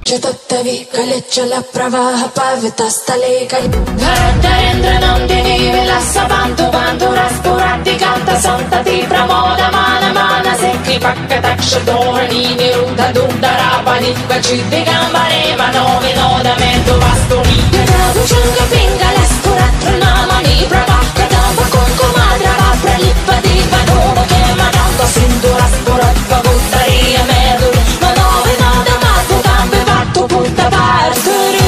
जतत्तवि कलिचल प्रवाह पावितस्थले धरेन्द्र नन्दिनी विलस बान्धु बान्धुरस्फुरति कान्त सन्तति प्रमोदमान मानसे कृपक्कतक्ष धोरणी निरुद्ध दुर्धरापनि क्वचिद्दिगम्बरे मनो विनोदमेन्दु वस्तुनि गदाभुजङ्ग पिङ्गलस्फुरतृणामणि प्रभा कदाम्ब कुङ्कुमाद्रवा प्रलिप्पति वधूमुखे मदान्त सिन्दूरस्फुरत्वगुत्तरीय मेरुरि मनो विनोदमाद्भुतां विवात्तु भूतभास्करी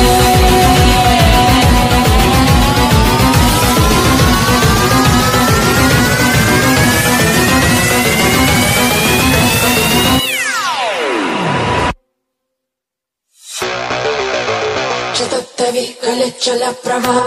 जतत्तवि कलिचल प्रवाह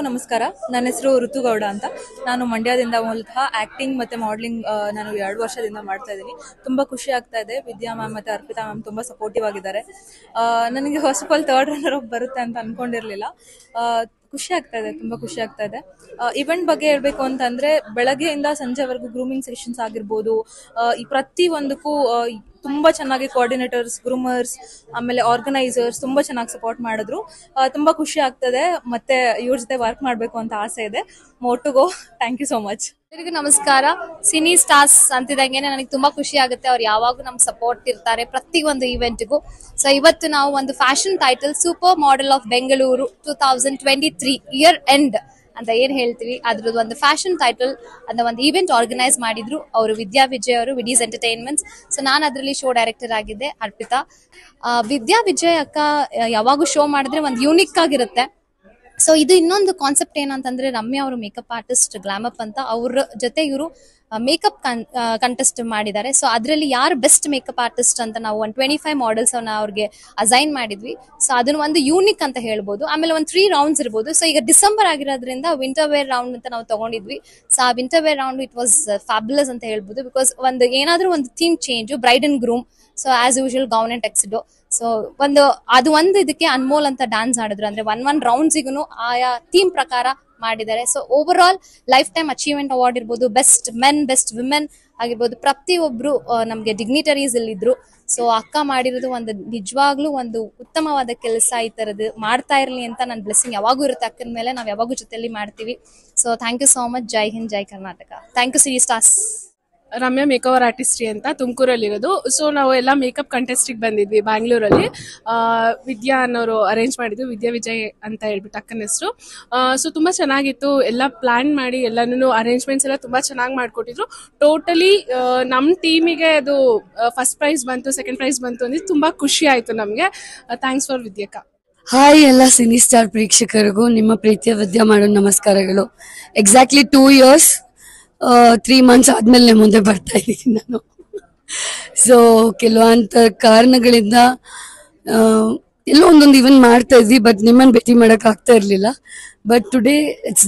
ನಮಸ್ಕಾರ. ನನ್ನ ಹೆಸರು ಋತುಗೌಡ ಅಂತ. ನಾನು ಮಂಡ್ಯದಿಂದ ಮೂಲತಃ ಆಕ್ಟಿಂಗ್ ಮತ್ತೆ ಮಾಡಲಿಂಗ್ ನಾನು 2 ವರ್ಷದಿಂದ ಮಾಡ್ತಾ ಇದ್ದೀನಿ. ತುಂಬಾ ಖುಷಿ ಆಗ್ತಾ ಇದೆ. ವಿದ್ಯಾ ಮ್ಯಾಮ್ ಮತ್ತೆ ಅರ್ಪಿತಾ ಮ್ಯಾಮ್ ತುಂಬಾ ಸಪೋರ್ಟಿವ್ ಆಗಿದ್ದಾರೆ. ನನಗೆ first of all 3rd runner up ಬರುತ್ತೆ ಅಂತ ಅನ್ಕೊಂಡಿರ್ಲಿಲ್ಲ. ಖುಷಿ ಆಗ್ತಾ ಇದೆ, ತುಂಬಾ ಖುಷಿ ಆಗ್ತಾ ಇದೆ. ಇವೆಂಟ್ ಬಗ್ಗೆ ಹೇಳ್ಬೇಕು ಅಂತಂದ್ರೆ ಬೆಳಗ್ಗೆಯಿಂದ ಸಂಜೆವರೆಗೂ ಗ್ರೂಮಿಂಗ್ ಸೆಷನ್ಸ್ ಆಗಿರ್ಬೋದು, ಈ ಪ್ರತಿ ಒಂದಕ್ಕೂ ತುಂಬಾ ಚೆನ್ನಾಗಿ ಕೋಆರ್ಡಿನೇಟರ್ಸ್, ಗ್ರೂಮರ್ಸ್, ಆಮೇಲೆ ಆರ್ಗನೈಸರ್ಸ್ ತುಂಬಾ ಚೆನ್ನಾಗಿ ಸಪೋರ್ಟ್ ಮಾಡಿದ್ರು. ತುಂಬಾ ಖುಷಿ ಆಗ್ತದೆ. ಮತ್ತೆ ಇವ್ರ ಜೊತೆ ವರ್ಕ್ ಮಾಡ್ಬೇಕು ಅಂತ ಆಸೆ ಇದೆ. More to go. Thank you so much. ಎಲ್ಲರಿಗೂ ನಮಸ್ಕಾರ. ಸಿನಿ ಸ್ಟಾರ್ಸ್ ಅಂತಿದಂಗೆ ನನಗೆ ತುಂಬಾ ಖುಷಿ ಆಗುತ್ತೆ. ಅವ್ರು ಯಾವಾಗೂ ನಮ್ಗೆ ಸಪೋರ್ಟ್ ಇರ್ತಾರೆ ಪ್ರತಿ ಒಂದು ಇವೆಂಟ್ಗೂ. ಸೊ ಇವತ್ತು ನಾವು ಒಂದು fashion title super model of Bengaluru 2023 year end ಅಂತ ಏನ್ ಹೇಳ್ತೀವಿ, ಅದ್ರದ್ದು ಒಂದು ಫ್ಯಾಷನ್ ಟೈಟಲ್ ಅಂತ ಒಂದು ಈವೆಂಟ್ ಆರ್ಗನೈಸ್ ಮಾಡಿದ್ರು ಅವರು ವಿದ್ಯಾ ವಿಜಯ್ ಅವರು, ವಿಡೀಸ್ ಎಂಟರ್ಟೈನ್ಮೆಂಟ್ಸ್. ಸೊ ನಾನು ಅದರಲ್ಲಿ ಶೋ ಡೈರೆಕ್ಟರ್ ಆಗಿದ್ದೆ, ಅರ್ಪಿತಾ. ವಿದ್ಯಾ ವಿಜಯ್ ಅಕ್ಕ ಯಾವಾಗೂ ಶೋ ಮಾಡಿದ್ರೆ ಒಂದು ಯೂನಿಕ್ ಆಗಿರುತ್ತೆ. ಸೊ ಇದು ಇನ್ನೊಂದು ಕಾನ್ಸೆಪ್ಟ್ ಏನಂತಂದ್ರೆ, ರಮ್ಯಾ ಅವರು ಮೇಕಪ್ ಆರ್ಟಿಸ್ಟ್ ಗ್ಲಾಮಪ್ ಅಂತ, ಅವ್ರ ಜೊತೆ ಇವರು ಮೇಕಪ್ ಕಂಟೆಸ್ಟ್ ಮಾಡಿದ್ದಾರೆ. ಸೊ ಅದರಲ್ಲಿ ಯಾರು ಬೆಸ್ಟ್ ಮೇಕಪ್ ಆರ್ಟಿಸ್ಟ್ ಅಂತ ನಾವು 125 ಮಾಡೆಲ್ಸ್ ಅವ್ರಿಗೆ ಅಸೈನ್ ಮಾಡಿದ್ವಿ. ಸೊ ಅದನ್ನ ಒಂದು ಯೂನಿಕ್ ಅಂತ ಹೇಳ್ಬೋದು. ಆಮೇಲೆ ಒಂದು 3 ರೌಂಡ್ಸ್ ಇರ್ಬೋದು. ಸೊ ಈಗ ಡಿಸೆಂಬರ್ ಆಗಿರೋದ್ರಿಂದ ವಿಂಟರ್ ವೇರ್ ರೌಂಡ್ ಅಂತ ನಾವು ತಗೊಂಡಿದ್ವಿ. ಸೊ ಆ winter wear round it was fabulous ಅಂತ ಹೇಳ್ಬೋದು. ಬಿಕಾಸ್ ಒಂದು ಏನಾದ್ರೂ ಒಂದು theme change, bride and groom. So as usual gown and tuxedo. So ಒಂದು ಇದಕ್ಕೆ ಅನ್ಮೋಲ್ ಅಂತ ಡ್ಯಾನ್ಸ್ ಆಡಿದ್ರು. ಅಂದ್ರೆ 1 ರೌಂಡ್ಸಿಗೂ ಆಯಾ ಥೀಮ್ ಪ್ರಕಾರ ಮಾಡಿದ್ದಾರೆ. So over all life time achievement award ಇರ್ಬೋದು, ಬೆಸ್ಟ್ ಮೆನ್, ಬೆಸ್ಟ್ ವಿಮೆನ್ ಆಗಿರ್ಬೋದು, ಪ್ರತಿಯೊಬ್ರು ನಮ್ಗೆ ಡಿಗ್ನಿಟರೀಸ್ ಇಲ್ಲಿದ್ರು. ಸೊ ಅಕ್ಕ ಮಾಡಿರೋದು ಒಂದು ನಿಜವಾಗ್ಲೂ ಒಂದು ಉತ್ತಮವಾದ ಕೆಲಸ. ಈ ತರದ್ದು ಮಾಡ್ತಾ ಇರ್ಲಿ ಅಂತ ನನ್ನ ಬ್ಲೆಸ್ಸಿಂಗ್ ಯಾವಾಗೂ ಇರುತ್ತೆ ಅಕ್ಕನ ಮೇಲೆ. ನಾವು ಯಾವಾಗೂ ಜೊತೆಲಿ ಮಾಡ್ತೀವಿ. So thank you so much. Jai Hind, Jai Karnataka. Thank you cine stars. Ramya makeover artistry ಅಂತ ತುಮಕೂರಲ್ಲಿರೋದು. ಸೊ ನಾವು ಎಲ್ಲ ಮೇಕಪ್ ಕಂಟೆಸ್ಟಿಗೆ ಬಂದಿದ್ವಿ ಬ್ಯಾಂಗ್ಳೂರಲ್ಲಿ. ವಿದ್ಯಾ ಅನ್ನೋರು ಅರೇಂಜ್ ಮಾಡಿದ್ವಿ, ವಿದ್ಯಾ ವಿಜಯ್ ಅಂತ ಹೇಳ್ಬಿಟ್ಟು ಅಕ್ಕನ ಹೆಸರು. ಸೊ ತುಂಬ ಚೆನ್ನಾಗಿತ್ತು. ಎಲ್ಲ ಪ್ಲಾನ್ ಮಾಡಿ ಎಲ್ಲನೂ ಅರೇಂಜ್ಮೆಂಟ್ಸ್ ಎಲ್ಲ ತುಂಬ ಚೆನ್ನಾಗಿ ಮಾಡಿಕೊಟ್ಟಿದ್ರು. ಟೋಟಲಿ ನಮ್ಮ ಟೀಮಿಗೆ ಅದು ಫಸ್ಟ್ ಪ್ರೈಸ್ ಬಂತು, ಸೆಕೆಂಡ್ ಪ್ರೈಸ್ ಬಂತು ಅಂದ್ರೆ ತುಂಬ ಖುಷಿ ಆಯಿತು ನಮಗೆ. ಥ್ಯಾಂಕ್ಸ್ ಫಾರ್ ವಿದ್ಯಕ್ಕ. ಹಾಯ್ ಎಲ್ಲ ಸಿನಿ ಸ್ಟಾರ್ ಪ್ರೇಕ್ಷಕರಿಗೂ ನಿಮ್ಮ ಪ್ರೀತಿಯ ವಿದ್ಯಾ ಮಾಡೋ ನಮಸ್ಕಾರಗಳು. ಎಕ್ಸಾಕ್ಟ್ಲಿ 2 years 3 months ಆದ್ಮೇಲೆ ಮುಂದೆ ಬರ್ತಾ ಇದ್ದೀನಿ ನಾನು. ಸೊ ಕೆಲವಂತ ಕಾರಣಗಳಿಂದ ಎಲ್ಲೋ ಒಂದೊಂದು ಈವೆಂಟ್ ಮಾಡ್ತಾ ಇದ್ವಿ, ಬಟ್ ನಿಮ್ಮನ್ನು ಭೇಟಿ ಮಾಡಕ್ ಆಗ್ತಾ ಇರ್ಲಿಲ್ಲ. But today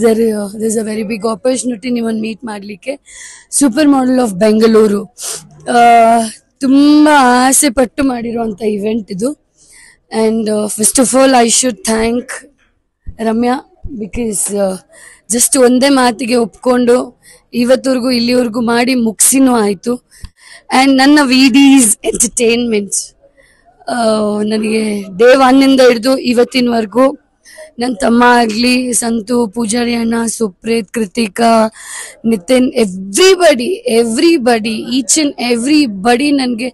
there is a very big opportunity ನಿಮ್ಮನ್ನು ಮೀಟ್ ಮಾಡ್ಲಿಕ್ಕೆ. ಸೂಪರ್ ಮಾಡೆಲ್ ಆಫ್ ಬೆಂಗಳೂರು ತುಂಬಾ ಆಸೆ ಪಟ್ಟು ಮಾಡಿರುವಂತ ಇವೆಂಟ್ ಇದು. And first of all I should thank Ramya, because just ಒಂದೇ ಮಾತಿಗೆ ಒಪ್ಕೊಂಡು ಇವತ್ತವರೆಗೂ ಇಲ್ಲಿವರೆಗೂ ಮಾಡಿ ಮುಗಿಸಿನೂ ಆಯಿತು. ಆ್ಯಂಡ್ ನನ್ನ ವಿಡೀಸ್ ಎಂಟರ್ಟೈನ್ಮೆಂಟ್ಸ್ ನನಗೆ ಡೇ 1 ಹಿಡಿದು ಇವತ್ತಿನವರೆಗೂ ನನ್ನ ತಮ್ಮ ಆಗಲಿ, ಸಂತು, ಪೂಜಾರಿ ಅಣ್ಣ, Supreeth, Krithika, Nitin, everybody each and everybody ನನಗೆ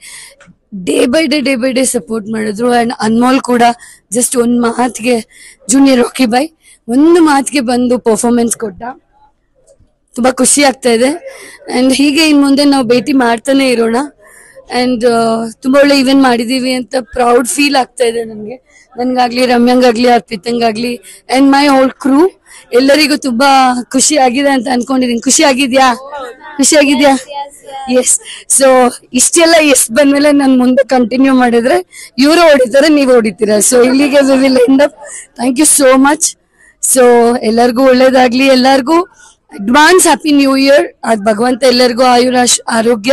ಡೇ ಬೈ ಡೇ ಸಪೋರ್ಟ್ ಮಾಡಿದ್ರು. ಆ್ಯಂಡ್ ಅನ್ಮೋಲ್ ಕೂಡ ಜಸ್ಟ್ ಒಂದು ಮಾತಿಗೆ, ಜೂನಿಯರ್ ರಾಕಿ ಬಾಯ್ ಒಂದು ಮಾತಿಗೆ ಬಂದು ಪರ್ಫಾರ್ಮೆನ್ಸ್ ಕೊಟ್ಟ. ತುಂಬಾ ಖುಷಿ ಆಗ್ತಾ ಇದೆ. ಅಂಡ್ ಹೀಗೆ ಇನ್ ಮುಂದೆ ನಾವು ಭೇಟಿ ಮಾಡ್ತಾನೆ ಇರೋಣ. ಅಂಡ್ ತುಂಬಾ ಒಳ್ಳೆ ಇವೆಂಟ್ ಮಾಡಿದೀವಿ ಅಂತ ಪ್ರೌಡ್ ಫೀಲ್ ಆಗ್ತಾ ಇದೆ ನನ್ಗಾಗ್ಲಿ, ರಮ್ಯಂಗಾಗ್ಲಿ, ಅರ್ಪಿತಂಗಾಗ್ಲಿ, ಅಂಡ್ ಮೈ ಹೋಲ್ ಕ್ರೂ ಎಲ್ಲರಿಗೂ ತುಂಬಾ ಖುಷಿ ಆಗಿದೆ ಅಂತ ಅನ್ಕೊಂಡಿದೀನಿ. ಖುಷಿ ಆಗಿದ್ಯಾ? ಎಸ್. ಸೊ ಇಷ್ಟೆಲ್ಲ ಬಂದ್ಮೇಲೆ ನಾನು ಮುಂದೆ ಕಂಟಿನ್ಯೂ ಮಾಡಿದ್ರೆ ಇವರು ಹೊಡಿತಾರೆ, ನೀವು ಹೊಡಿತೀರಾ. ಸೊ ಇಲ್ಲಿಗೆ we will end up. Thank you so much. So ಎಲ್ಲರಿಗೂ ಒಳ್ಳೇದಾಗ್ಲಿ, ಎಲ್ಲರಿಗೂ ಅಡ್ವಾನ್ಸ್ ಹ್ಯಾಪಿ ನ್ಯೂ ಇಯರ್. ಅದ್ ಭಗವಂತ ಎಲ್ಲರಿಗೂ ಆರೋಗ್ಯ,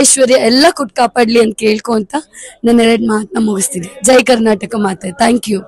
ಐಶ್ವರ್ಯ ಎಲ್ಲ ಕೊಟ್ಟು ಕಾಪಾಡ್ಲಿ ಅಂತ ಕೇಳ್ಕೊಂತ ನನ್ನ 2 ಮಾತನ್ನ ಮುಗಿಸ್ತೀನಿ. ಜೈ ಕರ್ನಾಟಕ ಮಾತೆ. Thank you.